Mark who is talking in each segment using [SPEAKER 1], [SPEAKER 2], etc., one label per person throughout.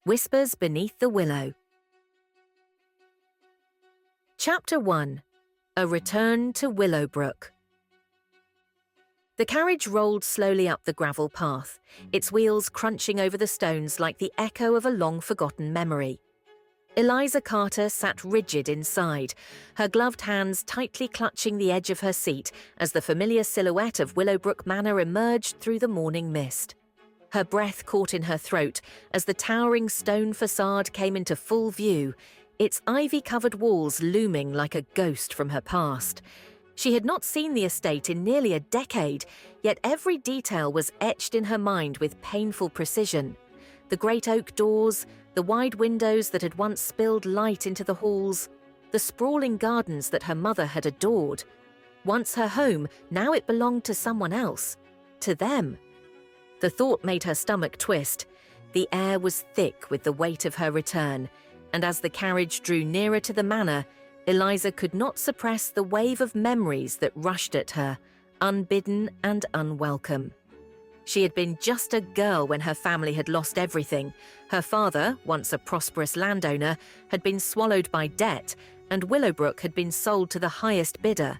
[SPEAKER 1] Whispers Beneath the Willow. Chapter 1. A Return to Willowbrook. The carriage rolled slowly up the gravel path, its wheels crunching over the stones like the echo of a long-forgotten memory. Eliza Carter sat rigid inside, her gloved hands tightly clutching the edge of her seat as the familiar silhouette of Willowbrook Manor emerged through the morning mist. Her breath caught in her throat as the towering stone facade came into full view, its ivy-covered walls looming like a ghost from her past. She had not seen the estate in nearly a decade, yet every detail was etched in her mind with painful precision. The great oak doors, the wide windows that had once spilled light into the halls, the sprawling gardens that her mother had adored. Once her home, now it belonged to someone else. To them. The thought made her stomach twist. The air was thick with the weight of her return, and as the carriage drew nearer to the manor, Eliza could not suppress the wave of memories that rushed at her, unbidden and unwelcome. She had been just a girl when her family had lost everything. Her father, once a prosperous landowner, had been swallowed by debt, and Willowbrook had been sold to the highest bidder,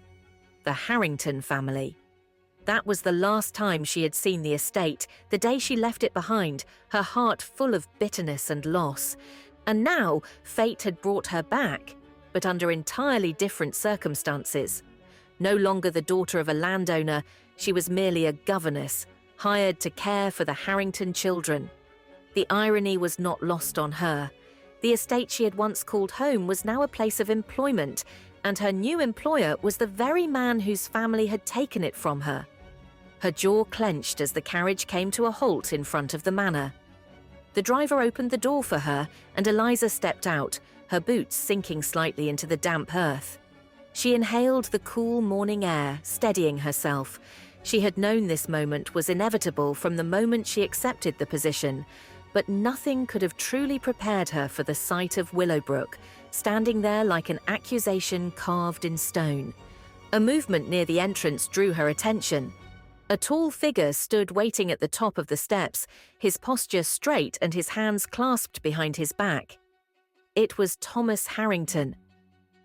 [SPEAKER 1] the Harrington family. That was the last time she had seen the estate, the day she left it behind, her heart full of bitterness and loss. And now fate had brought her back, but under entirely different circumstances. No longer the daughter of a landowner, she was merely a governess, hired to care for the Harrington children. The irony was not lost on her. The estate she had once called home was now a place of employment, and her new employer was the very man whose family had taken it from her. Her jaw clenched as the carriage came to a halt in front of the manor. The driver opened the door for her, and Eliza stepped out, her boots sinking slightly into the damp earth. She inhaled the cool morning air, steadying herself. She had known this moment was inevitable from the moment she accepted the position, but nothing could have truly prepared her for the sight of Willowbrook, standing there like an accusation carved in stone. A movement near the entrance drew her attention. A tall figure stood waiting at the top of the steps, his posture straight and his hands clasped behind his back. It was Thomas Harrington.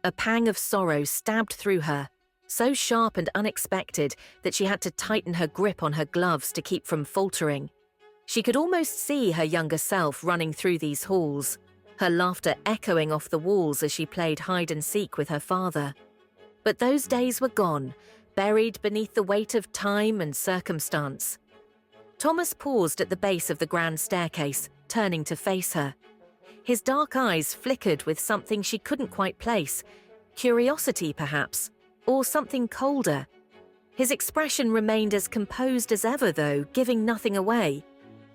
[SPEAKER 1] A pang of sorrow stabbed through her, so sharp and unexpected that she had to tighten her grip on her gloves to keep from faltering. She could almost see her younger self running through these halls, her laughter echoing off the walls as she played hide-and-seek with her father. But those days were gone, buried beneath the weight of time and circumstance. Thomas paused at the base of the grand staircase, turning to face her. His dark eyes flickered with something she couldn't quite place, curiosity perhaps, or something colder. His expression remained as composed as ever though, giving nothing away.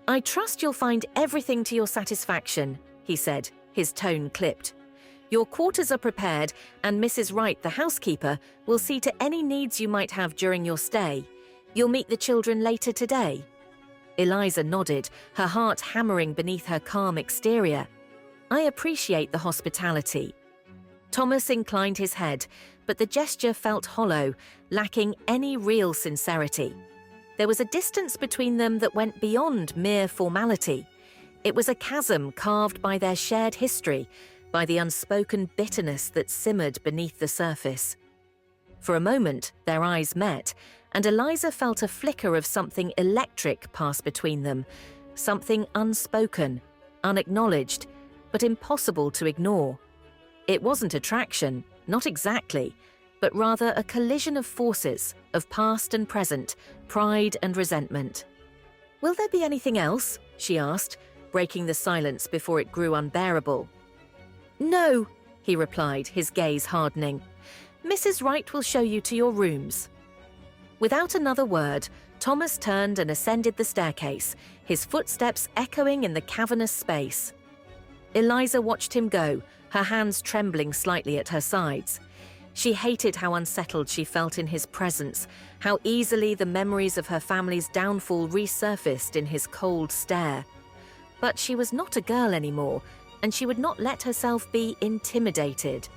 [SPEAKER 1] "I trust you'll find everything to your satisfaction," he said, his tone clipped. "Your quarters are prepared, and Mrs. Wright, the housekeeper, will see to any needs you might have during your stay. You'll meet the children later today." Eliza nodded, her heart hammering beneath her calm exterior. "I appreciate the hospitality." Thomas inclined his head, but the gesture felt hollow, lacking any real sincerity. There was a distance between them that went beyond mere formality. It was a chasm carved by their shared history, by the unspoken bitterness that simmered beneath the surface. For a moment, their eyes met, and Eliza felt a flicker of something electric pass between them, something unspoken, unacknowledged, but impossible to ignore. It wasn't attraction, not exactly, but rather a collision of forces, of past and present, pride and resentment. "Will there be anything else?" she asked, breaking the silence before it grew unbearable. "No," he replied, his gaze hardening. "Mrs. Wright will show you to your rooms." Without another word, Thomas turned and ascended the staircase, his footsteps echoing in the cavernous space. Eliza watched him go, her hands trembling slightly at her sides. She hated how unsettled she felt in his presence, how easily the memories of her family's downfall resurfaced in his cold stare. But she was not a girl anymore, and she would not let herself be intimidated.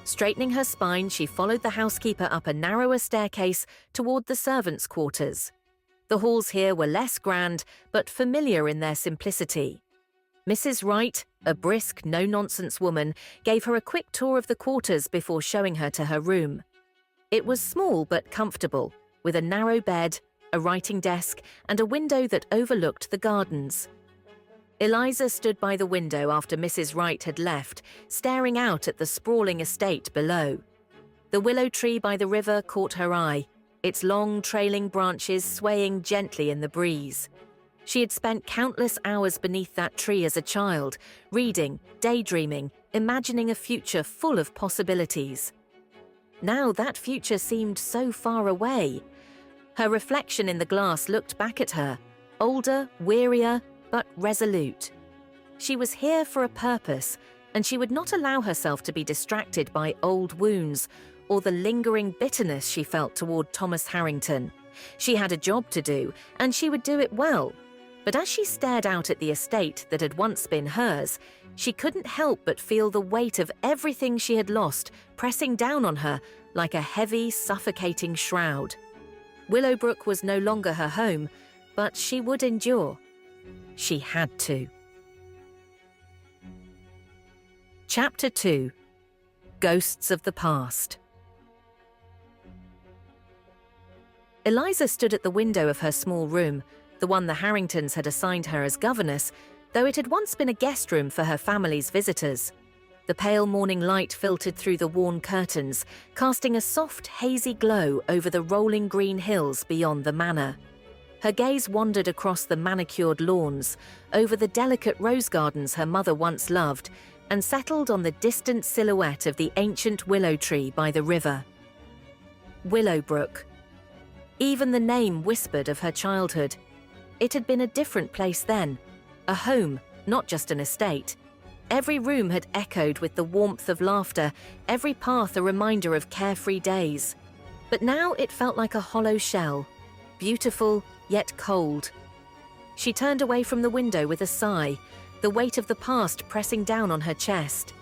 [SPEAKER 1] Straightening her spine, she followed the housekeeper up a narrower staircase toward the servants' quarters. The halls here were less grand, but familiar in their simplicity. Mrs. Wright, a brisk, no-nonsense woman, gave her a quick tour of the quarters before showing her to her room. It was small but comfortable, with a narrow bed, a writing desk, and a window that overlooked the gardens. Eliza stood by the window after Mrs. Wright had left, staring out at the sprawling estate below. The willow tree by the river caught her eye, its long, trailing branches swaying gently in the breeze. She had spent countless hours beneath that tree as a child, reading, daydreaming, imagining a future full of possibilities. Now that future seemed so far away. Her reflection in the glass looked back at her, older, wearier, but resolute. She was here for a purpose, and she would not allow herself to be distracted by old wounds or the lingering bitterness she felt toward Thomas Harrington. She had a job to do, and she would do it well. But as she stared out at the estate that had once been hers, she couldn't help but feel the weight of everything she had lost pressing down on her like a heavy, suffocating shroud. Willowbrook was no longer her home, but she would endure. She had to. Chapter 2. Ghosts of the Past. Eliza stood at the window of her small room, the one the Harringtons had assigned her as governess, though it had once been a guest room for her family's visitors. The pale morning light filtered through the worn curtains, casting a soft, hazy glow over the rolling green hills beyond the manor. Her gaze wandered across the manicured lawns, over the delicate rose gardens her mother once loved, and settled on the distant silhouette of the ancient willow tree by the river. Willowbrook. Even the name whispered of her childhood. It had been a different place then, a home, not just an estate. Every room had echoed with the warmth of laughter, every path a reminder of carefree days. But now it felt like a hollow shell, beautiful yet cold. She turned away from the window with a sigh, the weight of the past pressing down on her chest.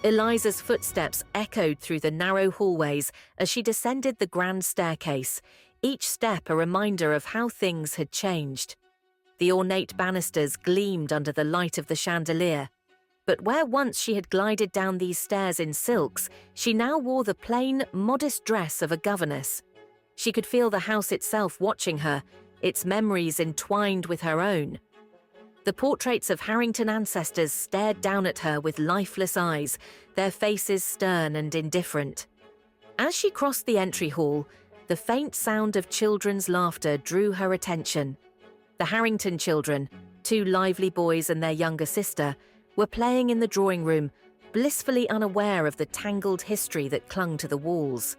[SPEAKER 1] Eliza's footsteps echoed through the narrow hallways as she descended the grand staircase, each step a reminder of how things had changed. The ornate banisters gleamed under the light of the chandelier, but where once she had glided down these stairs in silks, she now wore the plain, modest dress of a governess. She could feel the house itself watching her, its memories entwined with her own. The portraits of Harrington ancestors stared down at her with lifeless eyes, their faces stern and indifferent. As she crossed the entry hall, the faint sound of children's laughter drew her attention. The Harrington children, two lively boys and their younger sister, were playing in the drawing room, blissfully unaware of the tangled history that clung to the walls.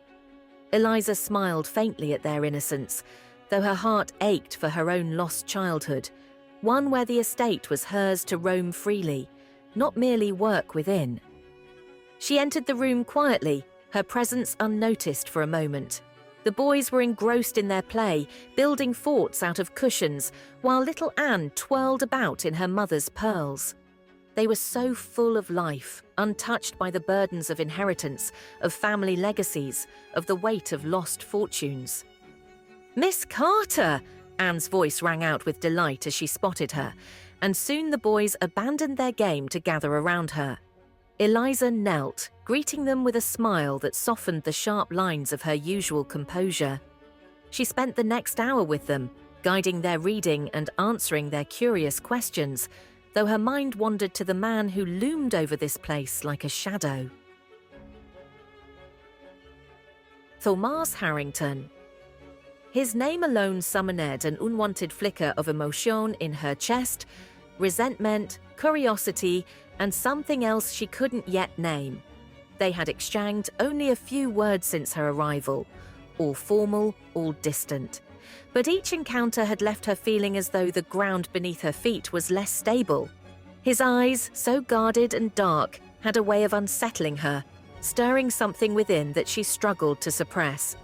[SPEAKER 1] Eliza smiled faintly at their innocence, though her heart ached for her own lost childhood, one where the estate was hers to roam freely, not merely work within. She entered the room quietly, her presence unnoticed for a moment. The boys were engrossed in their play, building forts out of cushions, while little Anne twirled about in her mother's pearls. They were so full of life, untouched by the burdens of inheritance, of family legacies, of the weight of lost fortunes. "Miss Carter!" Anne's voice rang out with delight as she spotted her, and soon the boys abandoned their game to gather around her. Eliza knelt, greeting them with a smile that softened the sharp lines of her usual composure. She spent the next hour with them, guiding their reading and answering their curious questions, though her mind wandered to the man who loomed over this place like a shadow. Thomas Harrington. His name alone summoned an unwanted flicker of emotion in her chest, resentment, curiosity, and something else she couldn't yet name. They had exchanged only a few words since her arrival, all formal, all distant. But each encounter had left her feeling as though the ground beneath her feet was less stable. His eyes, so guarded and dark, had a way of unsettling her, stirring something within that she struggled to suppress.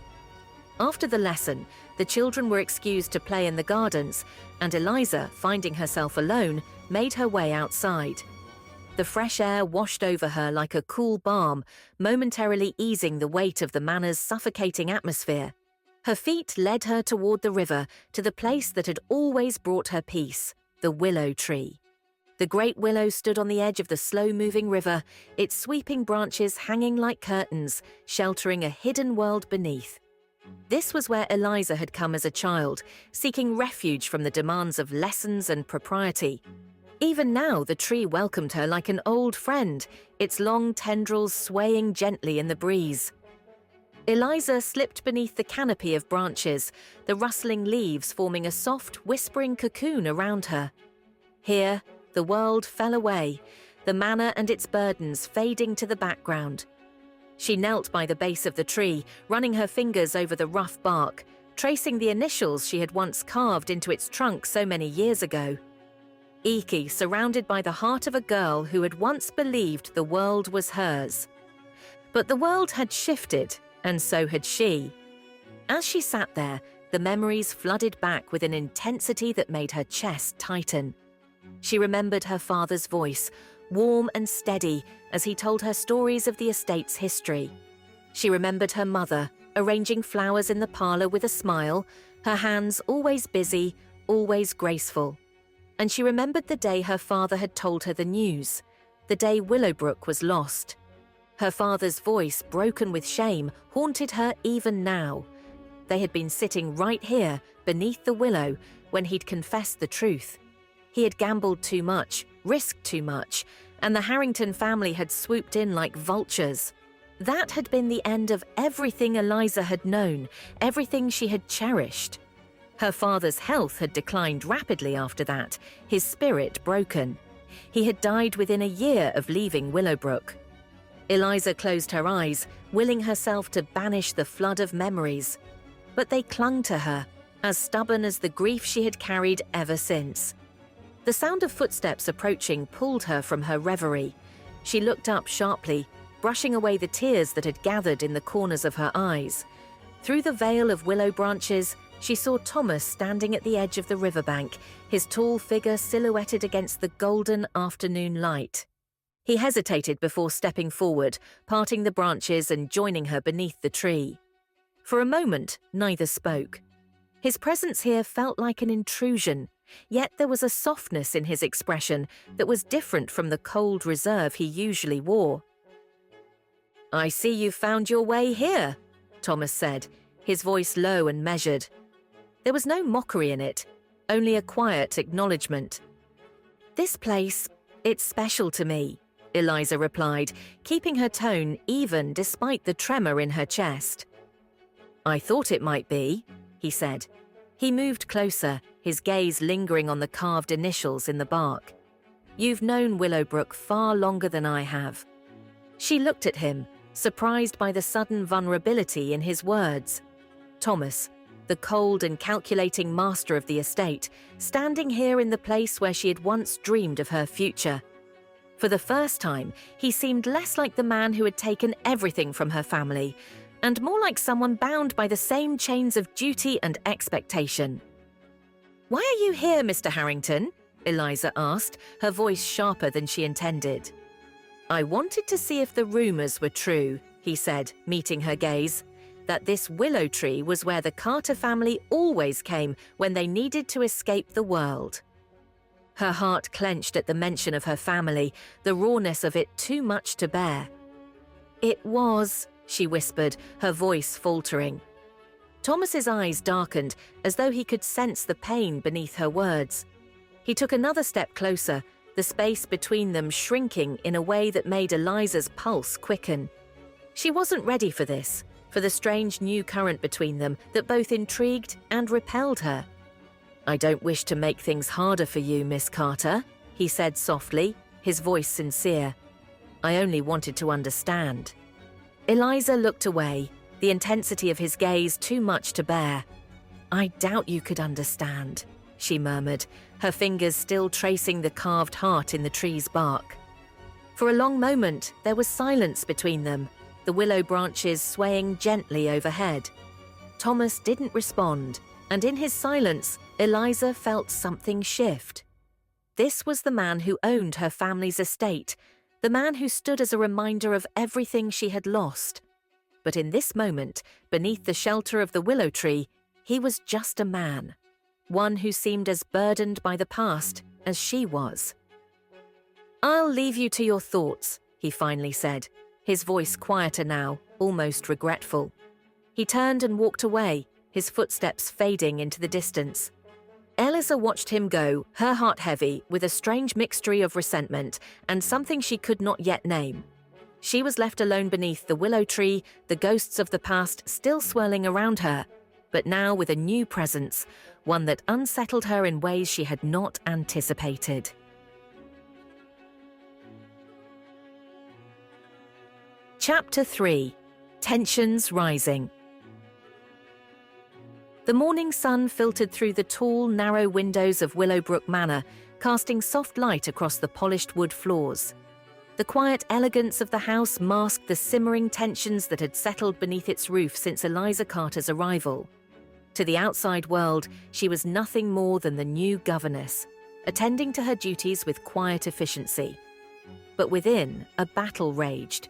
[SPEAKER 1] After the lesson, the children were excused to play in the gardens, and Eliza, finding herself alone, made her way outside. The fresh air washed over her like a cool balm, momentarily easing the weight of the manor's suffocating atmosphere. Her feet led her toward the river, to the place that had always brought her peace, the Willow Tree. The great willow stood on the edge of the slow-moving river, its sweeping branches hanging like curtains, sheltering a hidden world beneath. This was where Eliza had come as a child, seeking refuge from the demands of lessons and propriety. Even now, the tree welcomed her like an old friend, its long tendrils swaying gently in the breeze. Eliza slipped beneath the canopy of branches, the rustling leaves forming a soft, whispering cocoon around her. Here, the world fell away, the manor and its burdens fading to the background. She knelt by the base of the tree, running her fingers over the rough bark, tracing the initials she had once carved into its trunk so many years ago. Iki, surrounded by the heart of a girl who had once believed the world was hers. But the world had shifted, and so had she. As she sat there, the memories flooded back with an intensity that made her chest tighten. She remembered her father's voice, warm and steady, as he told her stories of the estate's history. She remembered her mother, arranging flowers in the parlor with a smile, her hands always busy, always graceful. And she remembered the day her father had told her the news, the day Willowbrook was lost. Her father's voice, broken with shame, haunted her even now. They had been sitting right here, beneath the willow, when he'd confessed the truth. He had gambled too much, risked too much, and the Harrington family had swooped in like vultures. That had been the end of everything Eliza had known, everything she had cherished. Her father's health had declined rapidly after that, his spirit broken. He had died within a year of leaving Willowbrook. Eliza closed her eyes, willing herself to banish the flood of memories. But they clung to her, as stubborn as the grief she had carried ever since. The sound of footsteps approaching pulled her from her reverie. She looked up sharply, brushing away the tears that had gathered in the corners of her eyes. Through the veil of willow branches, she saw Thomas standing at the edge of the riverbank, his tall figure silhouetted against the golden afternoon light. He hesitated before stepping forward, parting the branches and joining her beneath the tree. For a moment, neither spoke. His presence here felt like an intrusion, yet there was a softness in his expression that was different from the cold reserve he usually wore. "I see you've found your way here," Thomas said, his voice low and measured. There was no mockery in it, only a quiet acknowledgement. "This place, it's special to me," Eliza replied, keeping her tone even despite the tremor in her chest. "I thought it might be," he said. He moved closer, his gaze lingering on the carved initials in the bark. "You've known Willowbrook far longer than I have." She looked at him, surprised by the sudden vulnerability in his words. Thomas, the cold and calculating master of the estate, standing here in the place where she had once dreamed of her future. For the first time, he seemed less like the man who had taken everything from her family, and more like someone bound by the same chains of duty and expectation. "Why are you here, Mr. Harrington?" Eliza asked, her voice sharper than she intended. "I wanted to see if the rumors were true," he said, meeting her gaze, "that this willow tree was where the Carter family always came when they needed to escape the world." Her heart clenched at the mention of her family, the rawness of it too much to bear. "It was," she whispered, her voice faltering. Thomas's eyes darkened, as though he could sense the pain beneath her words. He took another step closer, the space between them shrinking in a way that made Eliza's pulse quicken. She wasn't ready for this, for the strange new current between them that both intrigued and repelled her. "I don't wish to make things harder for you, Miss Carter," he said softly, his voice sincere. "I only wanted to understand." Eliza looked away, the intensity of his gaze too much to bear. "I doubt you could understand," she murmured, her fingers still tracing the carved heart in the tree's bark. For a long moment, there was silence between them, the willow branches swaying gently overhead. Thomas didn't respond, and in his silence, Eliza felt something shift. This was the man who owned her family's estate, the man who stood as a reminder of everything she had lost. But in this moment, beneath the shelter of the willow tree, he was just a man, one who seemed as burdened by the past as she was. "I'll leave you to your thoughts," he finally said, his voice quieter now, almost regretful. He turned and walked away, his footsteps fading into the distance. Eliza watched him go, her heart heavy, with a strange mixture of resentment and something she could not yet name. She was left alone beneath the willow tree, the ghosts of the past still swirling around her, but now with a new presence, one that unsettled her in ways she had not anticipated. Chapter 3. Tensions Rising. The morning sun filtered through the tall, narrow windows of Willowbrook Manor, casting soft light across the polished wood floors. The quiet elegance of the house masked the simmering tensions that had settled beneath its roof since Eliza Carter's arrival. To the outside world, she was nothing more than the new governess, attending to her duties with quiet efficiency. But within, a battle raged,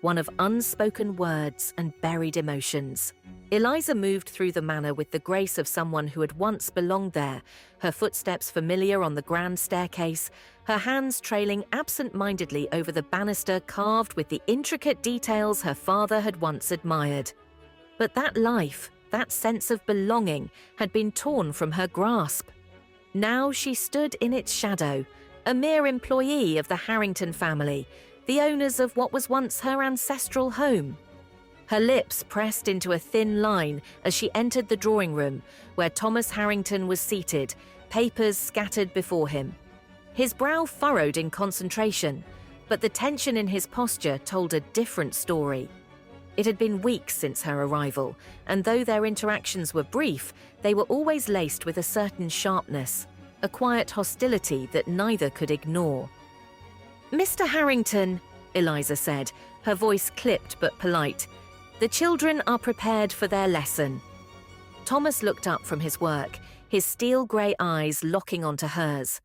[SPEAKER 1] one of unspoken words and buried emotions. Eliza moved through the manor with the grace of someone who had once belonged there, her footsteps familiar on the grand staircase, her hands trailing absent-mindedly over the banister carved with the intricate details her father had once admired. But that life, that sense of belonging, had been torn from her grasp. Now she stood in its shadow, a mere employee of the Harrington family, the owners of what was once her ancestral home. Her lips pressed into a thin line as she entered the drawing room, where Thomas Harrington was seated, papers scattered before him. His brow furrowed in concentration, but the tension in his posture told a different story. It had been weeks since her arrival, and though their interactions were brief, they were always laced with a certain sharpness, a quiet hostility that neither could ignore. "Mr. Harrington," Eliza said, her voice clipped but polite, "the children are prepared for their lesson." Thomas looked up from his work, his steel-grey eyes locking onto hers.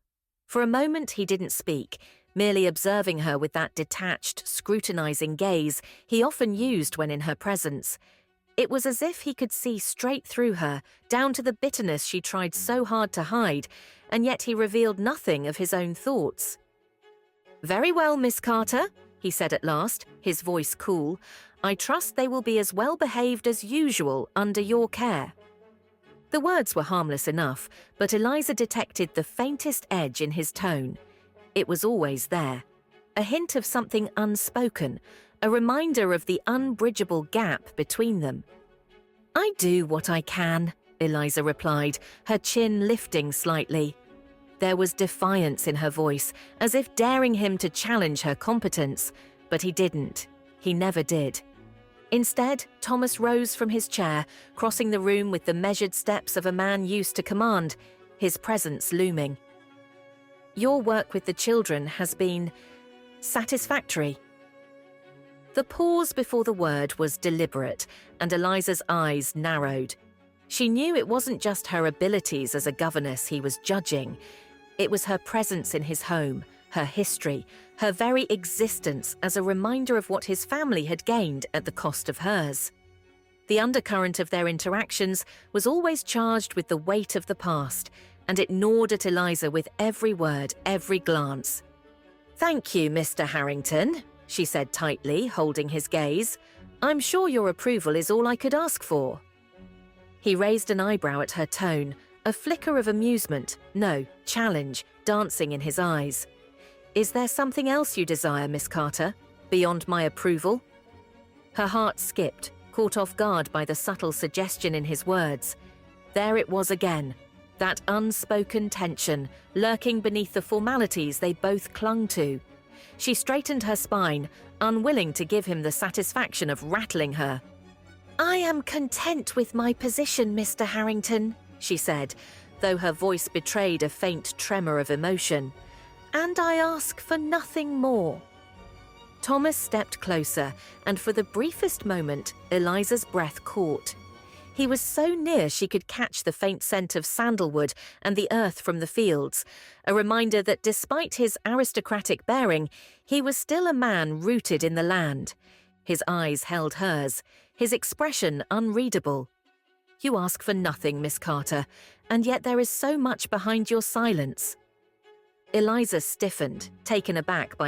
[SPEAKER 1] For a moment he didn't speak, merely observing her with that detached, scrutinizing gaze he often used when in her presence. It was as if he could see straight through her, down to the bitterness she tried so hard to hide, and yet he revealed nothing of his own thoughts. "Very well, Miss Carter," he said at last, his voice cool. "I trust they will be as well behaved as usual under your care." The words were harmless enough, but Eliza detected the faintest edge in his tone. It was always there, a hint of something unspoken, a reminder of the unbridgeable gap between them. "I do what I can," Eliza replied, her chin lifting slightly. There was defiance in her voice, as if daring him to challenge her competence, but he didn't. He never did. Instead, Thomas rose from his chair, crossing the room with the measured steps of a man used to command, his presence looming. "Your work with the children has been satisfactory." The pause before the word was deliberate, and Eliza's eyes narrowed. She knew it wasn't just her abilities as a governess he was judging. It was her presence in his home, her history, her very existence as a reminder of what his family had gained at the cost of hers. The undercurrent of their interactions was always charged with the weight of the past, and it gnawed at Eliza with every word, every glance. "Thank you, Mr. Harrington," she said tightly, holding his gaze. "I'm sure your approval is all I could ask for." He raised an eyebrow at her tone, a flicker of amusement, no, challenge, dancing in his eyes. "Is there something else you desire, Miss Carter, beyond my approval?" Her heart skipped, caught off guard by the subtle suggestion in his words. There it was again, that unspoken tension, lurking beneath the formalities they both clung to. She straightened her spine, unwilling to give him the satisfaction of rattling her. "I am content with my position, Mr. Harrington," she said, though her voice betrayed a faint tremor of emotion. "And I ask for nothing more." Thomas stepped closer, and for the briefest moment, Eliza's breath caught. He was so near she could catch the faint scent of sandalwood and the earth from the fields, a reminder that despite his aristocratic bearing, he was still a man rooted in the land. His eyes held hers, his expression unreadable. "You ask for nothing, Miss Carter, and yet there is so much behind your silence." Eliza stiffened, taken aback by